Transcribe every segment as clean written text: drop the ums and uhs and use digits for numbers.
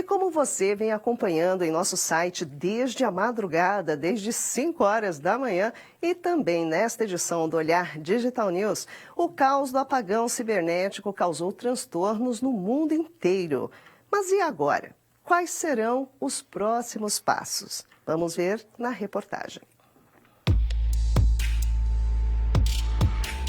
como você vem acompanhando em nosso site desde a madrugada, desde 5 horas da manhã e também nesta edição do Olhar Digital News, o caos do apagão cibernético causou transtornos no mundo inteiro. Mas e agora? Quais serão os próximos passos? Vamos ver na reportagem.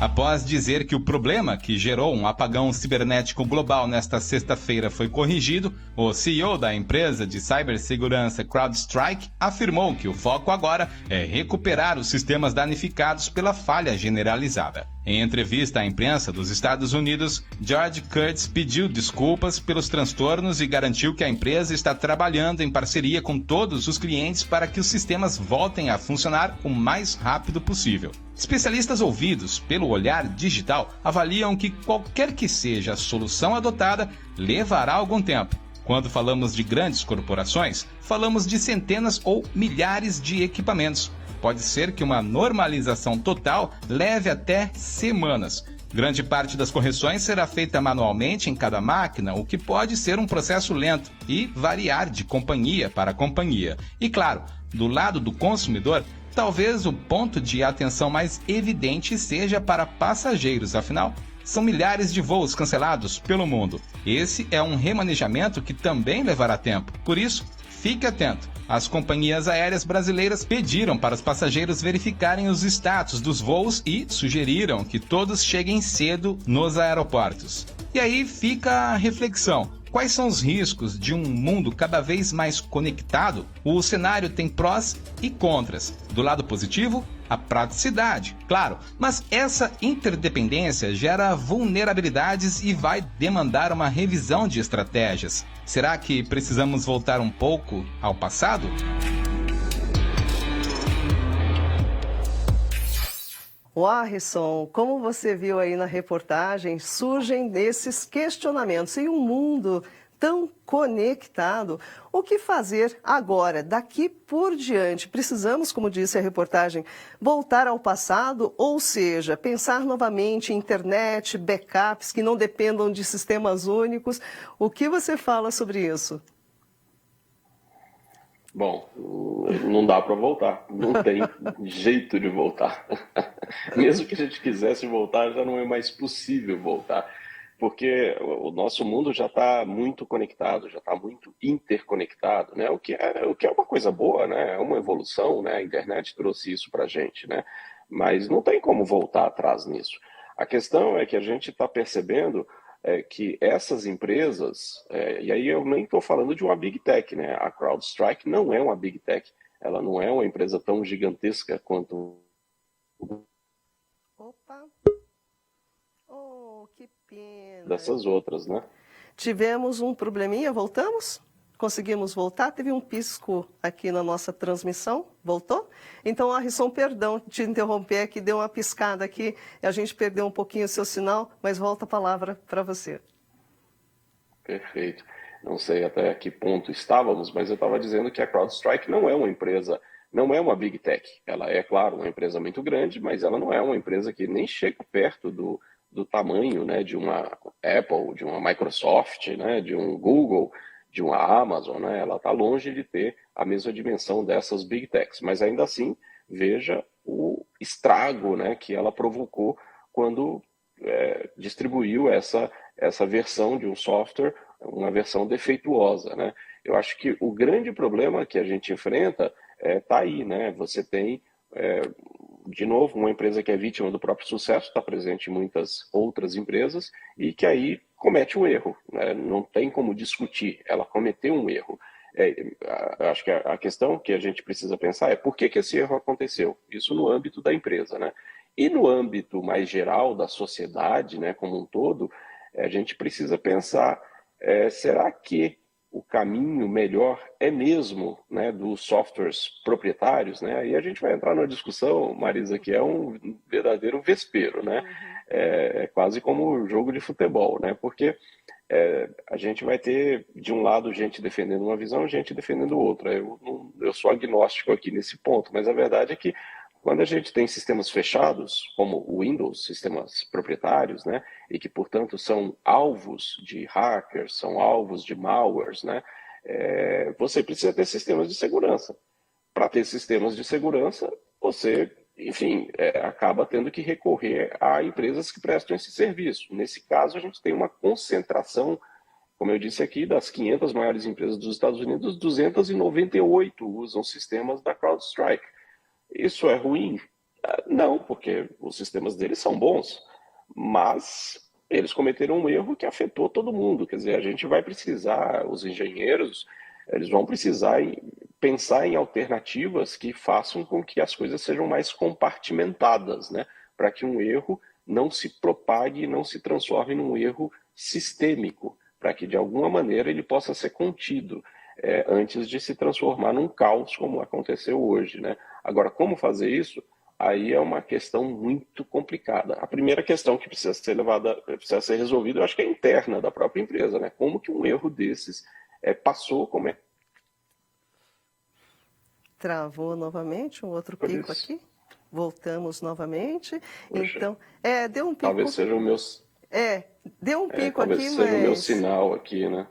Após dizer que o problema que gerou um apagão cibernético global nesta sexta-feira foi corrigido, o CEO da empresa de cibersegurança CrowdStrike afirmou que o foco agora é recuperar os sistemas danificados pela falha generalizada. Em entrevista à imprensa dos Estados Unidos, George Kurtz pediu desculpas pelos transtornos e garantiu que a empresa está trabalhando em parceria com todos os clientes para que os sistemas voltem a funcionar o mais rápido possível. Especialistas ouvidos pelo Olhar Digital avaliam que qualquer que seja a solução adotada, levará algum tempo. Quando falamos de grandes corporações, falamos de centenas ou milhares de equipamentos. Pode ser que uma normalização total leve até semanas. Grande parte das correções será feita manualmente em cada máquina, o que pode ser um processo lento e variar de companhia para companhia. E claro, do lado do consumidor, talvez o ponto de atenção mais evidente seja para passageiros, afinal, são milhares de voos cancelados pelo mundo. Esse é um remanejamento que também levará tempo. Por isso, fique atento. As companhias aéreas brasileiras pediram para os passageiros verificarem os status dos voos e sugeriram que todos cheguem cedo nos aeroportos. E aí fica a reflexão. Quais são os riscos de um mundo cada vez mais conectado? O cenário tem prós e contras. Do lado positivo, a praticidade, claro, mas essa interdependência gera vulnerabilidades e vai demandar uma revisão de estratégias. Será que precisamos voltar um pouco ao passado? Warrison, como você viu aí na reportagem, surgem desses questionamentos. Em um mundo tão conectado, o que fazer agora, daqui por diante? Precisamos, como disse a reportagem, voltar ao passado, ou seja, pensar novamente em internet, backups que não dependam de sistemas únicos. O que você fala sobre isso? Bom, não dá para voltar, não tem jeito de voltar. Mesmo que a gente quisesse voltar, já não é mais possível voltar, porque o nosso mundo já está muito conectado, já está muito interconectado, né? O que é uma coisa boa, né? É uma evolução, né? A internet trouxe isso para a gente, né? Mas não tem como voltar atrás nisso. A questão é que a gente está percebendo que essas empresas, e aí eu nem estou falando de uma Big Tech, né? A CrowdStrike não é uma Big Tech, ela não é uma empresa tão gigantesca quanto... Opa! Oh, que pena! Dessas outras, né? Tivemos um probleminha, voltamos? Conseguimos voltar? Teve um pisco aqui na nossa transmissão, voltou? Então, Warrison, perdão te interromper aqui, deu uma piscada aqui, a gente perdeu um pouquinho o seu sinal, mas volta a palavra para você. Perfeito. Não sei até que ponto estávamos, mas eu estava dizendo que a CrowdStrike não é uma empresa, não é uma Big Tech. Ela é, claro, uma empresa muito grande, mas ela não é uma empresa que nem chega perto do tamanho, né, de uma Apple, de uma Microsoft, né, de um Google, de uma Amazon, né? Ela está longe de ter a mesma dimensão dessas Big Techs, mas ainda assim, veja o estrago, né, que ela provocou quando distribuiu essa versão de um software, uma versão defeituosa, né? Eu acho que o grande problema que a gente enfrenta está aí, né? Você tem, de novo, uma empresa que é vítima do próprio sucesso, está presente em muitas outras empresas e que aí comete um erro, né? Não tem como discutir, ela cometeu um erro. Acho que a questão que a gente precisa pensar é por que esse erro aconteceu, isso no âmbito da empresa, né? E no âmbito mais geral da sociedade, né, como um todo, a gente precisa pensar, será que o caminho melhor é mesmo, né, dos softwares proprietários, né? E a gente vai entrar numa discussão, Marisa, que é um verdadeiro vespeiro, né? É quase como um jogo de futebol, né? Porque a gente vai ter, de um lado, gente defendendo uma visão, gente defendendo outra. Eu sou agnóstico aqui nesse ponto, mas a verdade é que quando a gente tem sistemas fechados, como o Windows, sistemas proprietários, né, e que, portanto, são alvos de hackers, são alvos de malwares, né, você precisa ter sistemas de segurança. Para ter sistemas de segurança, você, enfim, acaba tendo que recorrer a empresas que prestam esse serviço. Nesse caso, a gente tem uma concentração, como eu disse aqui, das 500 maiores empresas dos Estados Unidos, 298 usam sistemas da CrowdStrike. Isso é ruim? Não, porque os sistemas deles são bons, mas eles cometeram um erro que afetou todo mundo. Quer dizer, a gente vai precisar, os engenheiros, eles vão precisar pensar em alternativas que façam com que as coisas sejam mais compartimentadas, né? Para que um erro não se propague, não se transforme num erro sistêmico, para que de alguma maneira ele possa ser contido antes de se transformar num caos como aconteceu hoje, né? Agora, como fazer isso? Aí é uma questão muito complicada. A primeira questão que precisa ser resolvida, eu acho que é interna da própria empresa, né? Como que um erro desses passou, como é... Travou novamente, um outro pico aqui. Voltamos novamente. Poxa, então, deu um pico. Talvez seja o meu... Deu um pico talvez aqui, seja o meu sinal aqui, né?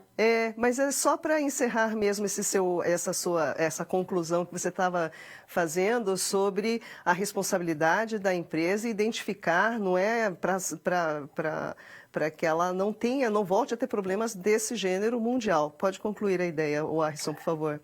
Mas é só para encerrar mesmo essa conclusão que você estava fazendo sobre a responsabilidade da empresa e identificar, não é, para que ela não volte a ter problemas desse gênero mundial. Pode concluir a ideia, Warrison, por favor.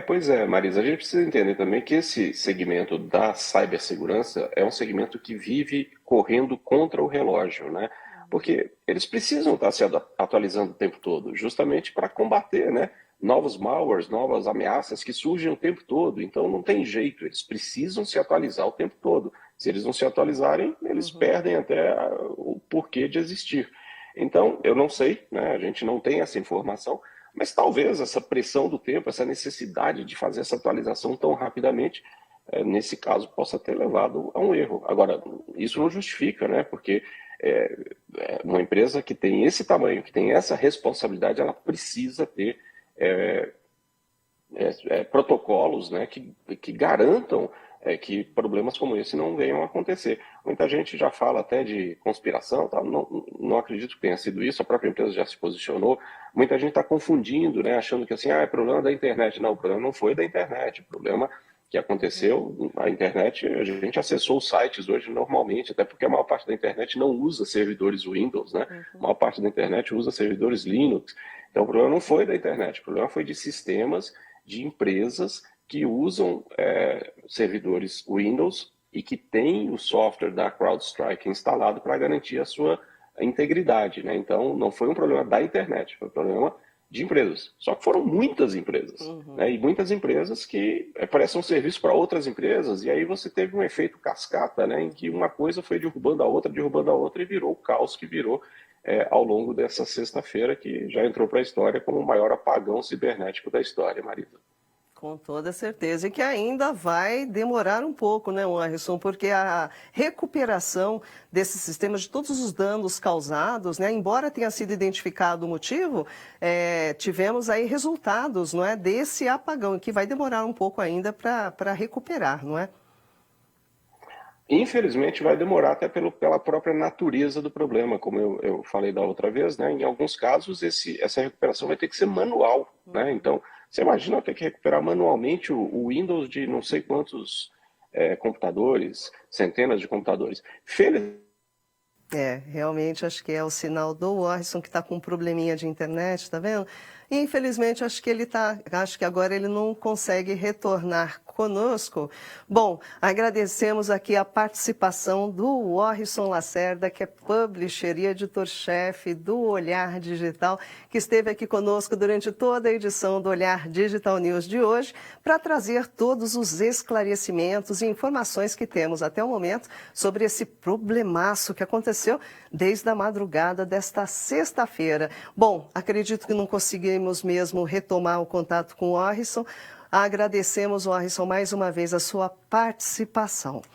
Pois é, Marisa, a gente precisa entender também que esse segmento da cibersegurança é um segmento que vive correndo contra o relógio, né? Porque eles precisam estar se atualizando o tempo todo, justamente para combater, né, novos malwares, novas ameaças que surgem o tempo todo. Então não tem jeito, eles precisam se atualizar o tempo todo. Se eles não se atualizarem, eles perdem até o porquê de existir. Então, eu não sei, né, a gente não tem essa informação, mas talvez essa pressão do tempo, essa necessidade de fazer essa atualização tão rapidamente, nesse caso, possa ter levado a um erro. Agora, isso não justifica, né? Porque uma empresa que tem esse tamanho, que tem essa responsabilidade, ela precisa ter protocolos, né, que garantam que problemas como esse não venham a acontecer. Muita gente já fala até de conspiração, tá? Não acredito que tenha sido isso, a própria empresa já se posicionou. Muita gente está confundindo, né, achando que assim, é problema da internet. Não, o problema não foi da internet, o problema que aconteceu, a internet, a gente acessou os sites hoje normalmente, até porque a maior parte da internet não usa servidores Windows, né? A maior parte da internet usa servidores Linux. Então o problema não foi da internet, o problema foi de sistemas, de empresas que usam servidores Windows e que têm o software da CrowdStrike instalado para garantir a sua integridade, né? Então não foi um problema da internet, foi um problema de empresas. Só que foram muitas empresas, né? E muitas empresas que prestam serviço para outras empresas, e aí você teve um efeito cascata, né? Em que uma coisa foi derrubando a outra e virou o caos que virou ao longo dessa sexta-feira, que já entrou para a história como o maior apagão cibernético da história, Marisa. Com toda certeza. E que ainda vai demorar um pouco, né, Warrison? Porque a recuperação desses sistemas, de todos os danos causados, né, embora tenha sido identificado o motivo, tivemos aí resultados, não é, desse apagão, que vai demorar um pouco ainda para recuperar, não é? Infelizmente vai demorar até pela própria natureza do problema, como eu falei da outra vez, né? Em alguns casos essa recuperação vai ter que ser manual, né? Então, você imagina ter que recuperar manualmente o Windows de não sei quantos computadores, centenas de computadores. Realmente acho que é o sinal do Warrison que está com um probleminha de internet, tá vendo? E, infelizmente, acho que agora ele não consegue retornar conosco. Bom, agradecemos aqui a participação do Warrison Lacerda, que é publisher e editor-chefe do Olhar Digital, que esteve aqui conosco durante toda a edição do Olhar Digital News de hoje, para trazer todos os esclarecimentos e informações que temos até o momento sobre esse problemaço que aconteceu desde a madrugada desta sexta-feira. Bom, acredito que não conseguimos mesmo retomar o contato com o Warrison. Agradecemos, Warrison, mais uma vez a sua participação.